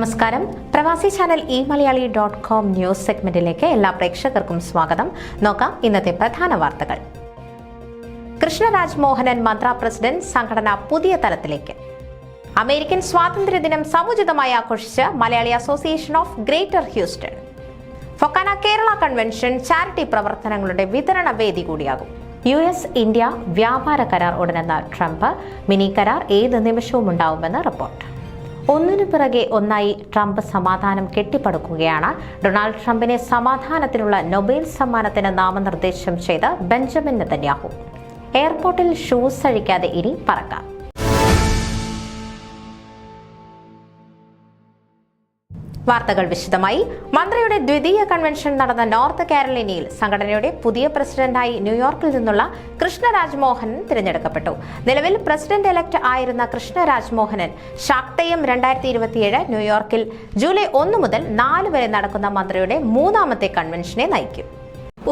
നമസ്കാരം. പ്രവാസി channel eMalayali.com news സെഗ്മെന്റിലേക്ക് എല്ലാ പ്രേക്ഷകർക്കും സ്വാഗതം. നോക്കാം ഇന്നത്തെ പ്രധാന വാർത്തകൾ. കൃഷ്ണരാജ് മോഹനൻ മദ്രാ പ്രസിഡന്റ്, സംഘടന പുതിയ തലത്തിലേക്ക്. അമേരിക്കൻ സ്വാതന്ത്ര്യദിനം സമുചിതമായി ആഘോഷിച്ച് Malayali association of Greater Houston. FOKANA Kerala convention charity പ്രവർത്തനങ്ങളുടെ വിതരണ വേദി കൂടിയാകും. US ഇന്ത്യ വ്യാപാര കരാർ ഉടനെന്ന ട്രംപ്. മിനി കരാർ ഏത് നിമിഷവും ഉണ്ടാവുമെന്ന് റിപ്പോർട്ട്. ഒന്നിനു പിറകെ ഒന്നായി ട്രംപ് സമാധാനം കെട്ടിപ്പടുക്കുകയാണ്. ഡൊണാൾഡ് ട്രംപിനെ സമാധാനത്തിനുള്ള നൊബേൽ സമ്മാനത്തിന് നാമനിർദ്ദേശം ചെയ്ത് ബെഞ്ചമിൻ നെതന്യാഹു. എയർപോർട്ടിൽ ഷൂസ് അഴിക്കാതെ ഇനി പറക്കാം. വാർത്തകൾ വിശദമായി. മന്ത്രിയുടെ ദ്വിതീയ കൺവെൻഷൻ നടന്ന നോർത്ത് കാരോലിനയിൽ സംഘടനയുടെ പുതിയ പ്രസിഡന്റായി ന്യൂയോർക്കിൽ നിന്നുള്ള കൃഷ്ണരാജ് മോഹനൻ തിരഞ്ഞെടുക്കപ്പെട്ടു. നിലവിൽ പ്രസിഡന്റ് എലക്ട് ആയിരുന്ന കൃഷ്ണരാജ് മോഹനൻ ഷാക്തയം 2027 ന്യൂയോർക്കിൽ ജൂലൈ 1 മുതൽ 4 വരെ നടക്കുന്ന മന്ത്രിയുടെ മൂന്നാമത്തെ കൺവെൻഷനെ നയിക്കും.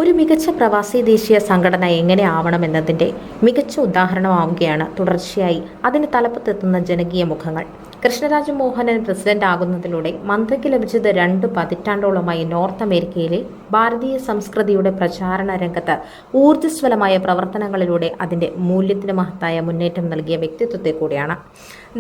ഒരു മികച്ച പ്രവാസി ദേശീയ സംഘടന എങ്ങനെ ആവണമെന്നതിന്റെ മികച്ച ഉദാഹരണമാവുകയാണ് തുടർച്ചയായി അതിന് തലപ്പത്തെത്തുന്ന ജനകീയ മുഖങ്ങൾ. കൃഷ്ണരാജ് മോഹനൻ പ്രസിഡന്റ് ആകുന്നതിലൂടെ മന്ത്രിക്ക് ലഭിച്ചത് 2 പതിറ്റാണ്ടോളമായി നോർത്ത് അമേരിക്കയിലെ ഭാരതീയ സംസ്കൃതിയുടെ പ്രചാരണ രംഗത്ത് ഊർജ്ജസ്വലമായ പ്രവർത്തനങ്ങളിലൂടെ അതിന്റെ മൂല്യത്തിന് മഹത്തായ മുന്നേറ്റം നൽകിയ വ്യക്തിത്വത്തെ കൂടിയാണ്.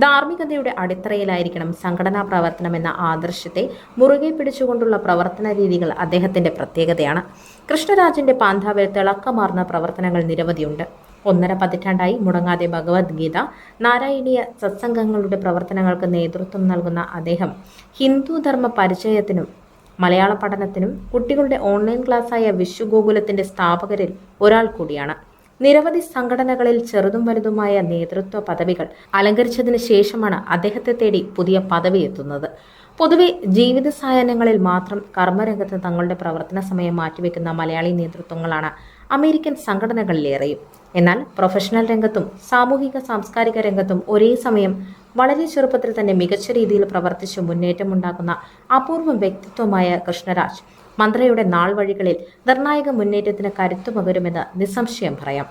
ധാർമ്മികതയുടെ അടിത്തറയിലായിരിക്കണം സംഘടനാ പ്രവർത്തനം എന്ന ആദർശത്തെ മുറുകെ പിടിച്ചുകൊണ്ടുള്ള പ്രവർത്തന രീതികൾ അദ്ദേഹത്തിന്റെ പ്രത്യേകതയാണ്. കൃഷ്ണരാജിന്റെ പാന്താവിൽ തിളക്കമാർന്ന പ്രവർത്തനങ്ങൾ നിരവധിയുണ്ട്. 1.5 പതിറ്റാണ്ടായി മുടങ്ങാതെ ഭഗവത്ഗീത, നാരായണീയ സത്സംഗങ്ങളുടെ പ്രവർത്തനങ്ങൾക്ക് നേതൃത്വം നൽകുന്ന അദ്ദേഹം ഹിന്ദുധർമ്മ പരിചയത്തിനും മലയാള പഠനത്തിനും കുട്ടികളുടെ ഓൺലൈൻ ക്ലാസ്സായ വിശ്വഗോകുലത്തിന്റെ സ്ഥാപകരിൽ ഒരാൾ കൂടിയാണ്. നിരവധി സംഘടനകളിൽ ചെറുതും വലുതുമായ നേതൃത്വ പദവികൾ അലങ്കരിച്ചതിന് ശേഷമാണ് അദ്ദേഹത്തെ തേടി പുതിയ പദവി എത്തുന്നത്. പൊതുവെ ജീവിത സായാഹ്നങ്ങളിൽ മാത്രം കർമ്മരംഗത്ത് തങ്ങളുടെ പ്രവർത്തന സമയം മാറ്റിവെക്കുന്ന മലയാളി നേതൃത്വങ്ങളാണ് അമേരിക്കൻ സംഘടനകളിലേറെയും. എന്നാൽ പ്രൊഫഷണൽ രംഗത്തും സാമൂഹിക സാംസ്കാരിക രംഗത്തും ഒരേ സമയം വളരെ ചെറുപ്പത്തിൽ തന്നെ മികച്ച രീതിയിൽ പ്രവർത്തിച്ച് മുന്നേറ്റമുണ്ടാക്കുന്ന അപൂർവ വ്യക്തിത്വമായ കൃഷ്ണരാജ് മന്ത്രിയുടെ നാൾ വഴികളിൽ നിർണായക മുന്നേറ്റത്തിന് കരുത്തു പകരുമെന്ന് നിസ്സംശയം പറയാം.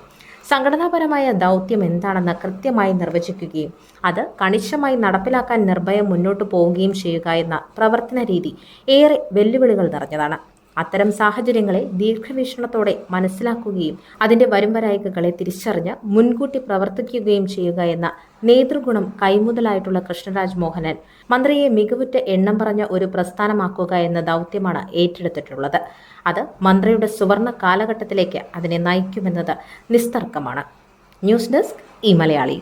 സംഘടനാപരമായ ദൗത്യം എന്താണെന്ന് കൃത്യമായി നിർവചിക്കുകയും അത് കണിശമായി നടപ്പിലാക്കാൻ നിർഭയം മുന്നോട്ടു പോവുകയും ചെയ്യുക എന്ന പ്രവർത്തന രീതി ഏറെ വെല്ലുവിളികൾ നിറഞ്ഞതാണ്. അത്തരം സാഹചര്യങ്ങളെ ദീർഘവീക്ഷണത്തോടെ മനസ്സിലാക്കുകയും അതിന്റെ വരുംവരായികകളെ തിരിച്ചറിഞ്ഞ് മുൻകൂട്ടി പ്രവർത്തിക്കുകയും ചെയ്യുക എന്ന നേതൃഗുണം കൈമുതലായിട്ടുള്ള കൃഷ്ണരാജ് മോഹനൻ മന്ത്രിയെ മികവുറ്റ എണ്ണം പറഞ്ഞ ഒരു പ്രസ്ഥാനമാക്കുക എന്ന ദൗത്യമാണ് ഏറ്റെടുത്തിട്ടുള്ളത്. അത് മന്ത്രിയുടെ സുവർണ കാലഘട്ടത്തിലേക്ക് അതിനെ നയിക്കുമെന്നത് നിസ്തർക്കമാണ്. News desk eMalayali.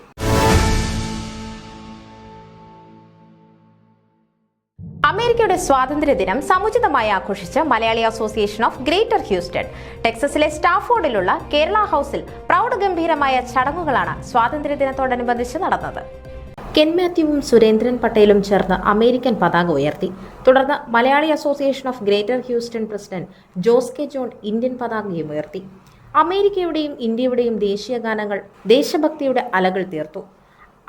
അമേരിക്കയുടെ സ്വാതന്ത്ര്യദിനം സമുചിതമായി ആഘോഷിച്ച് Malayali association of Greater Houston. ടെക്സസിലെ സ്റ്റാഫോർഡിലുള്ള കേരള ഹൗസിൽ പ്രൗഢഗംഭീരമായ ചടങ്ങുകളാണ് സ്വാതന്ത്ര്യദിനത്തോടനുബന്ധിച്ച് നടന്നത്. കെൻ മാത്യുവും സുരേന്ദ്രൻ പട്ടേലും ചേർന്ന് അമേരിക്കൻ പതാക ഉയർത്തി. തുടർന്ന് Malayali association of Greater Houston president Jose K John Indian പതാകയും ഉയർത്തി. അമേരിക്കയുടെയും ഇന്ത്യയുടെയും ദേശീയ ഗാനങ്ങൾ ദേശഭക്തിയുടെ അലകൾ തീർത്തു.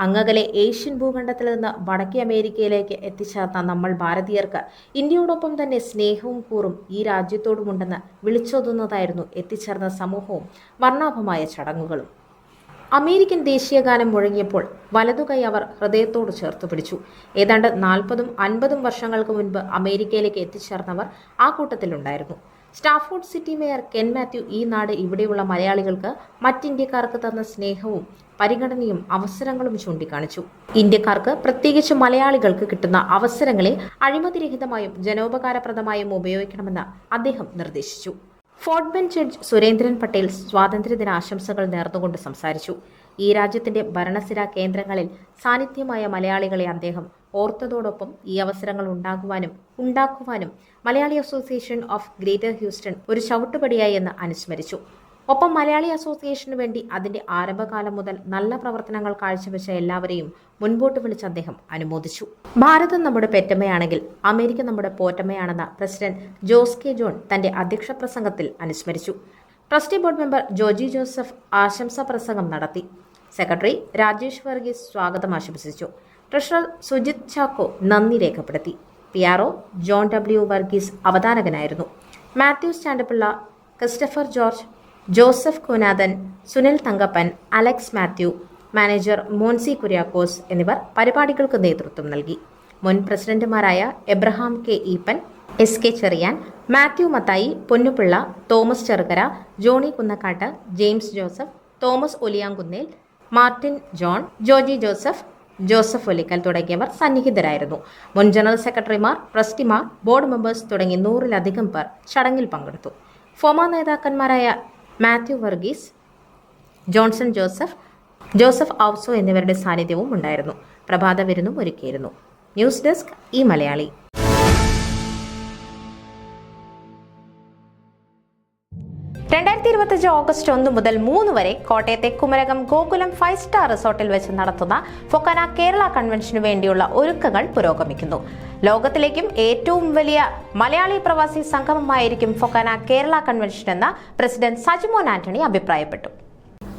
അങ്ങകലെ ഏഷ്യൻ ഭൂഖണ്ഡത്തിൽ നിന്ന് വടക്കേ അമേരിക്കയിലേക്ക് എത്തിച്ചേർന്ന നമ്മൾ ഭാരതീയർക്ക് ഇന്ത്യയോടൊപ്പം തന്നെ സ്നേഹവും കൂറും ഈ രാജ്യത്തോടുമുണ്ടെന്ന് വിളിച്ചോതുന്നതായിരുന്നു എത്തിച്ചേർന്ന സമൂഹവും വർണ്ണാഭമായ ചടങ്ങുകളും. അമേരിക്കൻ ദേശീയ ഗാനം മുഴങ്ങിയപ്പോൾ വലതുകൈ അവർ ഹൃദയത്തോട് ചേർത്ത് പിടിച്ചു. ഏതാണ്ട് 40ഉം 50ഉം വർഷങ്ങൾക്ക് മുൻപ് അമേരിക്കയിലേക്ക് എത്തിച്ചേർന്നവർ ആ കൂട്ടത്തിലുണ്ടായിരുന്നു. Stafford city mayor Ken Mathew ഈ നാട് ഇവിടെയുള്ള മലയാളികൾക്ക് മറ്റിന്ത്യക്കാർക്ക് തന്ന സ്നേഹവും പരിഗണനയും അവസരങ്ങളും ചൂണ്ടിക്കാണിച്ചു. ഇന്ത്യക്കാർക്ക് പ്രത്യേകിച്ച് മലയാളികൾക്ക് കിട്ടുന്ന അവസരങ്ങളെ അഴിമതിരഹിതമായും ജനോപകാരപ്രദമായും ഉപയോഗിക്കണമെന്ന് അദ്ദേഹം നിർദ്ദേശിച്ചു. Fort bench judge Surendran Patel സ്വാതന്ത്ര്യദിന ആശംസകൾ നേർന്നുകൊണ്ട് സംസാരിച്ചു. ഈ രാജ്യത്തിന്റെ ഭരണസിരാ കേന്ദ്രങ്ങളിൽ സാന്നിധ്യമായ മലയാളികളെ അദ്ദേഹം ഓർത്തതോടൊപ്പം ഈ അവസരങ്ങൾ ഉണ്ടാക്കുവാനും Malayali association of Greater Houston ഒരു ചവിട്ടുപടിയായി എന്ന് അനുസ്മരിച്ചു. ഒപ്പം മലയാളി അസോസിയേഷനു വേണ്ടി അതിന്റെ ആരംഭകാലം മുതൽ നല്ല പ്രവർത്തനങ്ങൾ കാഴ്ചവെച്ച എല്ലാവരെയും മുൻപോട്ട് വിളിച്ച് അദ്ദേഹം അനുമോദിച്ചു. ഭാരതം നമ്മുടെ പെറ്റമ്മയാണെങ്കിൽ അമേരിക്ക നമ്മുടെ പോറ്റമ്മയാണെന്ന് പ്രസിഡന്റ് ജോസ് കെ ജോൺ തന്റെ അധ്യക്ഷ പ്രസംഗത്തിൽ അനുസ്മരിച്ചു. Trustee board member Joji Joseph ആശംസാ പ്രസംഗം നടത്തി. സെക്രട്ടറി രാജേഷ് വർഗീസ് സ്വാഗതം ആശംസിച്ചു. ട്രഷറർ സുജിത് ചാക്കോ നന്ദി രേഖപ്പെടുത്തി. PRO ജോൺ W വർഗീസ് അവതാരകനായിരുന്നു. Mathew Standappilla, Christopher George, Joseph Kunathan, Sunil Thankappan, Alex Mathew, manager Moncy Kuriakose എന്നിവർ പരിപാടികൾക്ക് നേതൃത്വം നൽകി. മുൻ പ്രസിഡന്റുമാരായ Abraham K Eapen, S K Cherian, Mathew Mathai, Ponnupilla, Thomas Cherukara, Johnny Kunnakkattu, James Joseph, Thomas Oliyankunnel, Martin John, Joji Joseph, Joseph Olickal തുടങ്ങിയവർ സന്നിഹിതരായിരുന്നു. മുൻ ജനറൽ സെക്രട്ടറിമാർ, ട്രസ്റ്റിമാർ, ബോർഡ് മെമ്പേഴ്സ് തുടങ്ങി 100-ലധികം പേർ ചടങ്ങിൽ പങ്കെടുത്തു. ഫോമ നേതാക്കന്മാരായ Mathew Varghese, Johnson Joseph, Joseph Ouso എന്നിവരുടെ സാന്നിധ്യവും ഉണ്ടായിരുന്നു. പ്രഭാത വിരുന്നും ഒരുക്കിയിരുന്നു. ന്യൂസ് ഡെസ്ക് ഈ മലയാളി. 2025 ഓഗസ്റ്റ് 1 മുതൽ 3 വരെ കോട്ടയത്തെ കുമരകം ഗോകുലം 5 സ്റ്റാർ റിസോർട്ടിൽ വെച്ച് നടത്തുന്ന ഫൊക്കാന കേരള കൺവെൻഷനു വേണ്ടിയുള്ള ഒരുക്കങ്ങൾ പുരോഗമിക്കുന്നു. ലോകത്തിലേക്കും ഏറ്റവും വലിയ മലയാളി പ്രവാസി സംഗമമായിരിക്കും ഫൊക്കാന കേരള കൺവെൻഷൻ എന്ന് പ്രസിഡന്റ് സജിമോൻ ആന്റണി അഭിപ്രായപ്പെട്ടു.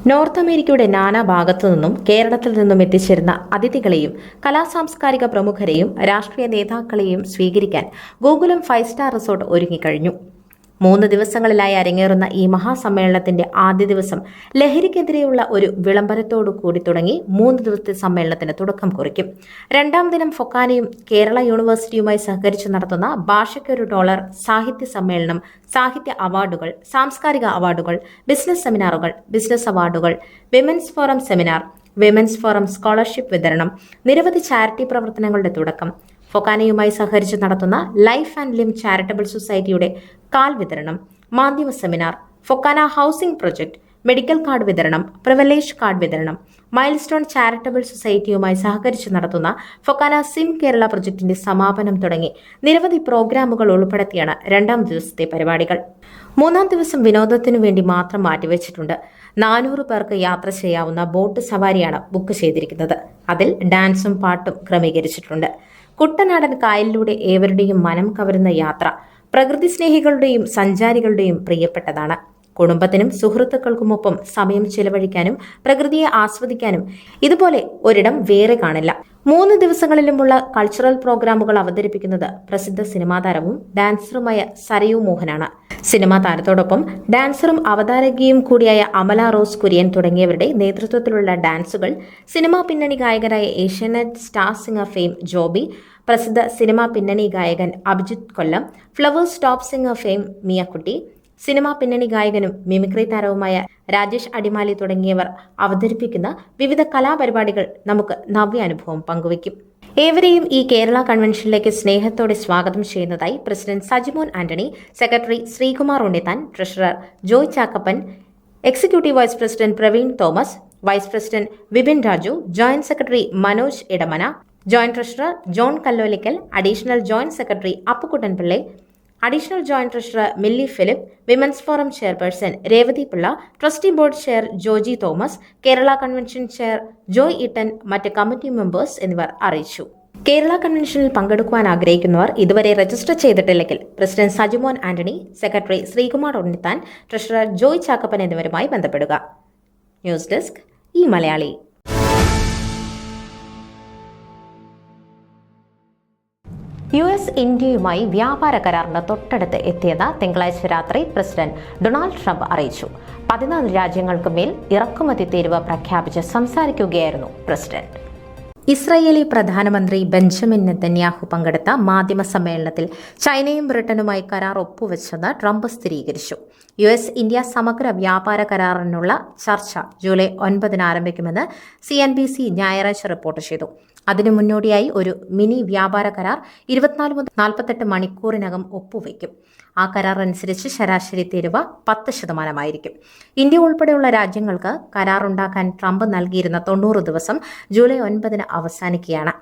നോർത്ത് അമേരിക്കയുടെ നാനാഭാഗത്തു നിന്നും കേരളത്തിൽ നിന്നും എത്തിച്ചേരുന്ന അതിഥികളെയും കലാസാംസ്കാരിക പ്രമുഖരെയും രാഷ്ട്രീയ നേതാക്കളെയും സ്വീകരിക്കാൻ ഗോകുലം 5 സ്റ്റാർ റിസോർട്ട് ഒരുങ്ങിക്കഴിഞ്ഞു. 3 ദിവസങ്ങളിലായി അരങ്ങേറുന്ന ഈ മഹാസമ്മേളനത്തിന്റെ ആദ്യ ദിവസം ലഹരിക്കെതിരെയുള്ള ഒരു വിളംബരത്തോടു കൂടി തുടങ്ങി 3 ദിവസത്തെ സമ്മേളനത്തിന് തുടക്കം കുറിക്കും. 2ാം ദിനം ഫൊക്കാനയും കേരള യൂണിവേഴ്സിറ്റിയുമായി സഹകരിച്ച് നടത്തുന്ന ഭാഷയ്ക്കൊരു ഡോളർ സാഹിത്യ സമ്മേളനം, സാഹിത്യ അവാർഡുകൾ, സാംസ്കാരിക അവാർഡുകൾ, ബിസിനസ് സെമിനാറുകൾ, ബിസിനസ് അവാർഡുകൾ, women's forum seminar, women's forum scholarship വിതരണം, നിരവധി ചാരിറ്റി പ്രവർത്തനങ്ങളുടെ തുടക്കം, ഫൊക്കാനയുമായി സഹകരിച്ച് നടത്തുന്ന ലൈഫ് ആൻഡ് ലിം ചാരിറ്റബിൾ സൊസൈറ്റിയുടെ കാൽ വിതരണം, മാധ്യമ seminar, FOKANA housing project, medical card വിതരണം, പ്രിവിലേജ് കാർഡ് വിതരണം, മൈൽ സ്റ്റോൺ ചാരിറ്റബിൾ സൊസൈറ്റിയുമായി സഹകരിച്ച് നടത്തുന്ന ഫൊക്കാന സിം കേരള പ്രൊജക്ടിന്റെ സമാപനം തുടങ്ങി നിരവധി പ്രോഗ്രാമുകൾ ഉൾപ്പെടുത്തിയാണ് 2ാം ദിവസത്തെ പരിപാടികൾ. 3ാം ദിവസം വിനോദത്തിനു വേണ്ടി മാത്രം മാറ്റിവെച്ചിട്ടുണ്ട്. 400 പേർക്ക് യാത്ര ചെയ്യാവുന്ന ബോട്ട് സവാരിയാണ് ബുക്ക് ചെയ്തിരിക്കുന്നത്. അതിൽ ഡാൻസും പാട്ടും ക്രമീകരിച്ചിട്ടുണ്ട്. കുട്ടനാടൻ കായലിലൂടെ ഏവരുടെയും മനം കവരുന്ന യാത്ര പ്രകൃതി സ്നേഹികളുടെയും സഞ്ചാരികളുടെയും പ്രിയപ്പെട്ടതാണ്. കുടുംബത്തിനും സുഹൃത്തുക്കൾക്കുമൊപ്പം സമയം ചെലവഴിക്കാനും പ്രകൃതിയെ ആസ്വദിക്കാനും ഇതുപോലെ ഒരിടം വേറെ കാണില്ല. 3 ദിവസങ്ങളിലുമുള്ള കൾച്ചറൽ പ്രോഗ്രാമുകൾ അവതരിപ്പിക്കുന്നത് പ്രസിദ്ധ സിനിമാ താരവും ഡാൻസറുമായ സരയു മോഹനാണ്. സിനിമാ താരത്തോടൊപ്പം ഡാൻസറും അവതാരകയും കൂടിയായ അമല റോസ് കുര്യൻ തുടങ്ങിയവരുടെ നേതൃത്വത്തിലുള്ള ഡാൻസുകൾ സിനിമാ പിന്നണി ഗായകരായ Asianet star singer fame Joby, പ്രസിദ്ധ സിനിമാ പിന്നണി ഗായകൻ Abhijith Kollam, Flowers top singer fame Miyakutty, cinema പിന്നണി ഗായകനും മിമിക്രി താരവുമായ രാജേഷ് അടിമാലി തുടങ്ങിയവർ അവതരിപ്പിക്കുന്ന വിവിധ കലാപരിപാടികൾ നമുക്ക് നവ്യാനുഭവം പങ്കുവയ്ക്കും. ഏവരെയും ഈ കേരള കൺവെൻഷനിലേക്ക് സ്നേഹത്തോടെ സ്വാഗതം ചെയ്യുന്നതായി president Sajimon Antony, secretary Sreekumar Unnithan, treasurer Joy Chackappan, executive vice president Praveen Thomas, vice president Vipin Raju, joint secretary Manoj Edamana, joint treasurer John Kallolickal, additional joint secretary Appukuttan Pillai, additional joint treasurer Millie Philip, women's forum chairperson Revathi Pillai, trustee board chair Joji Thomas, Kerala convention chair Joy Ittan, മറ്റ് committee members എന്നിവർ അറിയിച്ചു. കേരള കൺവെൻഷനിൽ പങ്കെടുക്കുവാൻ ആഗ്രഹിക്കുന്നവർ ഇതുവരെ register ചെയ്തിട്ടില്ലെങ്കിൽ president Sajimon Antony, secretary Sreekumar Unnithan, treasurer Joy Chackappan എന്നിവരുമായി ബന്ധപ്പെടുക. ന്യൂസ് ഡെസ്ക് ഈ മലയാളി. US ഇന്ത്യയുമായി വ്യാപാര കരാറിന് തൊട്ടടുത്ത് എത്തിയെന്ന് തിങ്കളാഴ്ച രാത്രി പ്രസിഡന്റ് ഡൊണാൾഡ് ട്രംപ് അറിയിച്ചു. 14 രാജ്യങ്ങൾക്ക് മേൽ ഇറക്കുമതി തീരുവ പ്രഖ്യാപിച്ച് സംസാരിക്കുകയായിരുന്നു പ്രസിഡന്റ്. ഇസ്രായേലി പ്രധാനമന്ത്രി ബെഞ്ചമിൻ നെതന്യാഹു പങ്കെടുത്ത മാധ്യമ സമ്മേളനത്തിൽ ചൈനയും ബ്രിട്ടനുമായി കരാർ ഒപ്പുവെച്ചെന്ന് ട്രംപ് സ്ഥിരീകരിച്ചു. US ഇന്ത്യ സമഗ്ര വ്യാപാര കരാറിനുള്ള ചർച്ച ജൂലൈ 9 ആരംഭിക്കുമെന്ന് CNBC ഞായറാഴ്ച റിപ്പോർട്ട് ചെയ്തു. അതിനു മുന്നോടിയായി ഒരു മിനി വ്യാപാര കരാർ 24 മുതൽ 48 മണിക്കൂറിനകം ഒപ്പുവയ്ക്കും. ആ കരാർ അനുസരിച്ച് ശരാശരി തീരുവ 10% ഇന്ത്യ ഉൾപ്പെടെയുള്ള രാജ്യങ്ങൾക്ക് കരാറുണ്ടാക്കാൻ ട്രംപ് നൽകിയിരുന്ന 90 ദിവസം ജൂലൈ 9 അവസാനിക്കുകയാണ്.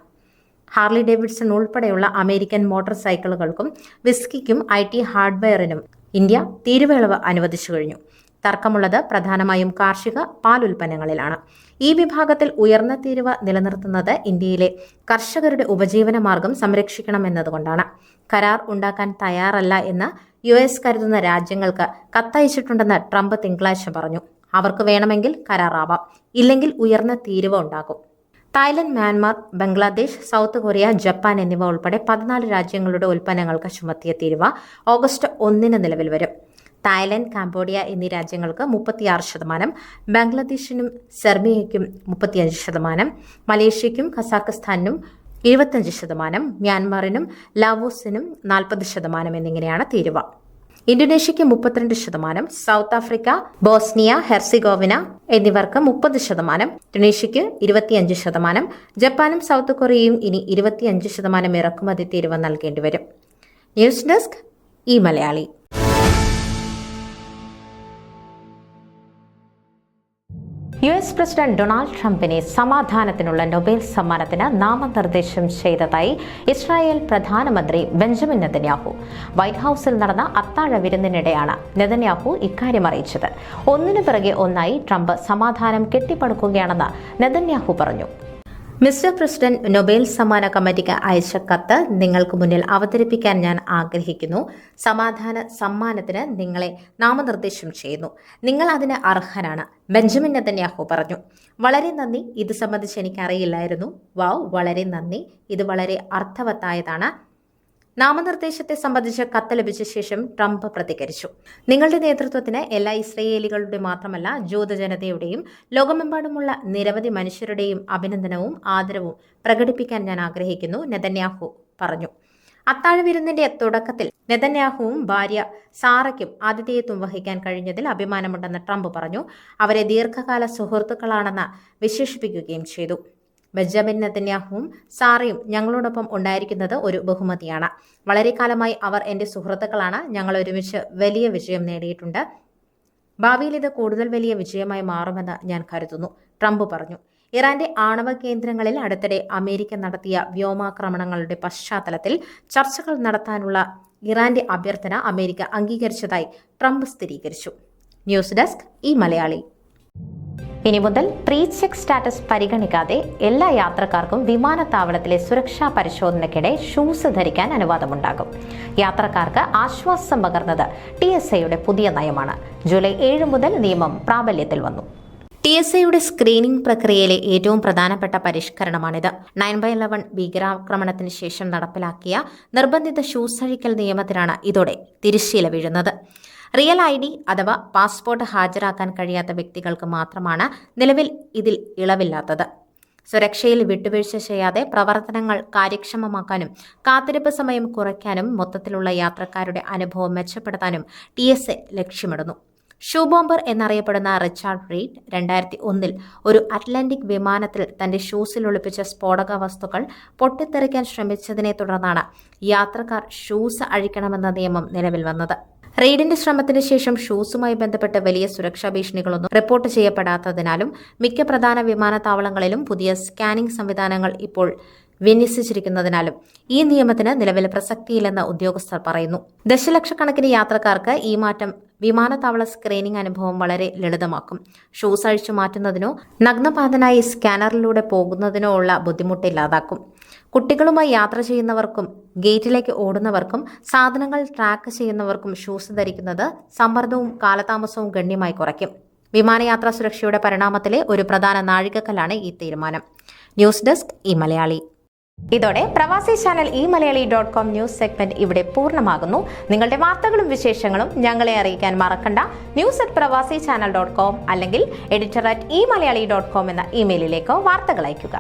ഹാർലി ഡേവിഡ്സൺ ഉൾപ്പെടെയുള്ള അമേരിക്കൻ മോട്ടോർ സൈക്കിളുകൾക്കും വിസ്കിക്കും IT ഹാർഡ്വെയറിനും ഇന്ത്യ തീരുവയിളവ് അനുവദിച്ചു കഴിഞ്ഞു. തർക്കമുള്ളത് പ്രധാനമായും കാർഷിക പാൽ ഉൽപ്പന്നങ്ങളിലാണ്. ഈ വിഭാഗത്തിൽ ഉയർന്ന തീരുവ നിലനിർത്തുന്നത് ഇന്ത്യയിലെ കർഷകരുടെ ഉപജീവന മാർഗം സംരക്ഷിക്കണമെന്നതുകൊണ്ടാണ്. കരാർ ഉണ്ടാക്കാൻ തയ്യാറല്ല എന്ന് US കരുതുന്ന രാജ്യങ്ങൾക്ക് കത്തയച്ചിട്ടുണ്ടെന്ന് ട്രംപ് തിങ്കളാഴ്ച പറഞ്ഞു. അവർക്ക് വേണമെങ്കിൽ കരാറാവാം, ഇല്ലെങ്കിൽ ഉയർന്ന തീരുവ ഉണ്ടാകും. Thailand, Myanmar, Bangladesh, south Korea, Japan എന്നിവ ഉൾപ്പെടെ 14 രാജ്യങ്ങളുടെ ഉൽപ്പന്നങ്ങൾക്ക് ചുമത്തിയ തീരുവ ഓഗസ്റ്റ് 1 നിലവിൽ വരും. തായ്ലൻഡ്, കാംബോഡിയ എന്നീ രാജ്യങ്ങൾക്ക് 36%, ബംഗ്ലാദേശിനും സെർബിയയ്ക്കും 35%, മലേഷ്യയ്ക്കും ഖസാക്കിസ്ഥാനും 75%, മ്യാൻമാറിനും ലാവോസിനും 40% എന്നിങ്ങനെയാണ് തീരുവ. ഇന്തോനേഷ്യയ്ക്ക് 32%, സൗത്ത് ആഫ്രിക്ക, ബോസ്നിയ ഹെർസിഗോവിന എന്നിവർക്ക് 30%, ടുണീഷ്യയ്ക്ക് 25%, ജപ്പാനും സൗത്ത് കൊറിയയും ഇനി 25% ഇറക്കുമതി തീരുവ നൽകേണ്ടി വരും. ന്യൂസ് ഡെസ്ക് ഈ മലയാളി. US പ്രസിഡന്റ് ഡൊണാൾഡ് ട്രംപിനെ സമാധാനത്തിനുള്ള നൊബേൽ സമ്മാനത്തിന് നാമനിർദ്ദേശം ചെയ്തതായി ഇസ്രായേൽ പ്രധാനമന്ത്രി ബെഞ്ചമിൻ നെതന്യാഹു. വൈറ്റ് ഹൌസിൽ നടന്ന അത്താഴ വിരുന്നിനിടെയാണ് നെതന്യാഹു ഇക്കാര്യം അറിയിച്ചത്. ഒന്നിനു പിറകെ ഒന്നായി ട്രംപ് സമാധാനം കെട്ടിപ്പടുക്കുകയാണെന്ന് നെതന്യാഹു പറഞ്ഞു. മിസ്റ്റർ പ്രസിഡന്റ്, നൊബേൽ സമ്മാന കമ്മിറ്റിക്ക് അയച്ച കത്ത് നിങ്ങൾക്ക് മുന്നിൽ അവതരിപ്പിക്കാൻ ഞാൻ ആഗ്രഹിക്കുന്നു. സമാധാന സമ്മാനത്തിന് നിങ്ങളെ നാമനിർദ്ദേശം ചെയ്യുന്നു. നിങ്ങൾ അതിന് അർഹനാണ്, ബെഞ്ചമിൻ നെതന്യാഹു പറഞ്ഞു. വളരെ നന്ദി, ഇത് സംബന്ധിച്ച് എനിക്കറിയില്ലായിരുന്നു. വാവ്, വളരെ നന്ദി, ഇത് വളരെ അർത്ഥവത്തായതാണ്. നാമനിർദ്ദേശത്തെ സംബന്ധിച്ച് കത്ത് ലഭിച്ച ശേഷം ട്രംപ് പ്രതികരിച്ചു. നിങ്ങളുടെ നേതൃത്വത്തിന് എല്ലാ ഇസ്രയേലികളുടെ മാത്രമല്ല ജൂതജനതയുടെയും ലോകമെമ്പാടുമുള്ള നിരവധി മനുഷ്യരുടെയും അഭിനന്ദനവും ആദരവും പ്രകടിപ്പിക്കാൻ ഞാൻ ആഗ്രഹിക്കുന്നു, നെതന്യാഹു പറഞ്ഞു. അത്താഴ വിരുന്നിന്റെ തുടക്കത്തിൽ നെതന്യാഹുവും ഭാര്യ സാറയ്ക്കും ആതിഥേയത്വം വഹിക്കാൻ കഴിഞ്ഞതിൽ അഭിമാനമുണ്ടെന്ന് ട്രംപ് പറഞ്ഞു. അവരെ ദീർഘകാല സുഹൃത്തുക്കളാണെന്ന് വിശേഷിപ്പിക്കുകയും ചെയ്തു. ബെഞ്ചമിൻ നെതന്യാഹുവും സാറയും ഞങ്ങളോടൊപ്പം ഉണ്ടായിരിക്കുന്നത് ഒരു ബഹുമതിയാണ്. വളരെ കാലമായി അവർ എൻ്റെ സുഹൃത്തുക്കളാണ്. ഞങ്ങൾ ഒരുമിച്ച് വലിയ വിജയം നേടിയിട്ടുണ്ട്. ഭാവിയിൽ ഇത് കൂടുതൽ വലിയ വിജയമായി മാറുമെന്ന് ഞാൻ കരുതുന്നു, ട്രംപ് പറഞ്ഞു. ഇറാന്റെ ആണവ കേന്ദ്രങ്ങളിൽ അടുത്തിടെ അമേരിക്ക നടത്തിയ വ്യോമാക്രമണങ്ങളുടെ പശ്ചാത്തലത്തിൽ ചർച്ചകൾ നടത്താനുള്ള ഇറാന്റെ അഭ്യർത്ഥന അമേരിക്ക അംഗീകരിച്ചതായി ട്രംപ് സ്ഥിരീകരിച്ചു. ന്യൂസ് ഡെസ്ക് ഈ മലയാളി. ഇനി മുതൽ പ്രീ ചെക്ക് സ്റ്റാറ്റസ് പരിഗണിക്കാതെ എല്ലാ യാത്രക്കാർക്കും വിമാനത്താവളത്തിലെ സുരക്ഷാ പരിശോധനയ്ക്കിടെ ഷൂസ് ധരിക്കാൻ അനുവാദമുണ്ടാകും. യാത്രക്കാർക്ക് ആശ്വാസം പകർന്നത് TSAയുടെ പുതിയ നയമാണ്. ജൂലൈ 7 മുതൽ നിയമം പ്രാബല്യത്തിൽ വന്നു. TSAയുടെ സ്ക്രീനിംഗ് പ്രക്രിയയിലെ ഏറ്റവും പ്രധാനപ്പെട്ട പരിഷ്കരണമാണിത്. 9/11 ഭീകരാക്രമണത്തിന് ശേഷം നടപ്പിലാക്കിയ നിർബന്ധിത ഷൂസ് അഴിക്കൽ നിയമത്തിനാണ് ഇതോടെ തിരശ്ശീല വീഴുന്നത്. റിയൽ ID അഥവാ പാസ്പോർട്ട് ഹാജരാക്കാൻ കഴിയാത്ത വ്യക്തികൾക്ക് മാത്രമാണ് നിലവിൽ ഇതിൽ ഇളവില്ലാത്തത്. സുരക്ഷയിൽ വിട്ടുവീഴ്ച ചെയ്യാതെ പ്രവർത്തനങ്ങൾ കാര്യക്ഷമമാക്കാനും കാത്തിരിപ്പ് സമയം കുറയ്ക്കാനും മൊത്തത്തിലുള്ള യാത്രക്കാരുടെ അനുഭവം മെച്ചപ്പെടുത്താനും TSA ലക്ഷ്യമിടുന്നു. ഷൂ ബോംബർ എന്നറിയപ്പെടുന്ന റിച്ചാർഡ് റീഡ് 2001 ഒരു അറ്റ്ലാന്റിക് വിമാനത്തിൽ തന്റെ ഷൂസിൽ ഒളിപ്പിച്ച സ്ഫോടക വസ്തുക്കൾ പൊട്ടിത്തെറിക്കാൻ ശ്രമിച്ചതിനെ തുടർന്നാണ് യാത്രക്കാർ ഷൂസ് അഴിക്കണമെന്ന നിയമം നിലവിൽ വന്നത്. റെയ്ഡിന്റെ ശ്രമത്തിന് ശേഷം ഷൂസുമായി ബന്ധപ്പെട്ട് വലിയ സുരക്ഷാ ഭീഷണികളൊന്നും റിപ്പോർട്ട് ചെയ്യപ്പെടാത്തതിനാലും മിക്ക പ്രധാന വിമാനത്താവളങ്ങളിലും പുതിയ സ്കാനിംഗ് സംവിധാനങ്ങൾ ഇപ്പോൾ വിന്യസിച്ചിരിക്കുന്നതിനാലും ഈ നിയമത്തിന് നിലവിൽ പ്രസക്തിയില്ലെന്ന് ഉദ്യോഗസ്ഥർ പറയുന്നു. ദശലക്ഷക്കണക്കിന് യാത്രക്കാർക്ക് ഈ മാറ്റം വിമാനത്താവള സ്ക്രീനിംഗ് അനുഭവം വളരെ ലളിതമാക്കും. ഷൂസ് അഴിച്ചു മാറ്റുന്നതിനോ നഗ്നപാതനായി സ്കാനറിലൂടെ പോകുന്നതിനോ ഉള്ള ബുദ്ധിമുട്ട് ഇല്ലാതാക്കും. കുട്ടികളുമായി യാത്ര ചെയ്യുന്നവർക്കും ഗേറ്റിലേക്ക് ഓടുന്നവർക്കും സാധനങ്ങൾ ട്രാക്ക് ചെയ്യുന്നവർക്കും ഷൂസ് ധരിക്കുന്നത് സമ്മർദ്ദവും കാലതാമസവും ഗണ്യമായി കുറയ്ക്കും. വിമാനയാത്രാ സുരക്ഷയുടെ പരിണാമത്തിലെ ഒരു പ്രധാന നാഴികക്കല്ലാണ് ഈ തീരുമാനം. ന്യൂസ് ഡെസ്ക് ഈ മലയാളി. ഇതോടെ പ്രവാസി ചാനൽ eMalayali.com ന്യൂസ് സെഗ്മെന്റ് ഇവിടെ പൂർണ്ണമാകുന്നു. നിങ്ങളുടെ വാർത്തകളും വിശേഷങ്ങളും ഞങ്ങളെ അറിയിക്കാൻ മറക്കണ്ട. news@pravasichannel.com അല്ലെങ്കിൽ editor@eMalayali.com എന്ന ഇമെയിലിലേക്ക് വാർത്തകൾ അയയ്ക്കുക.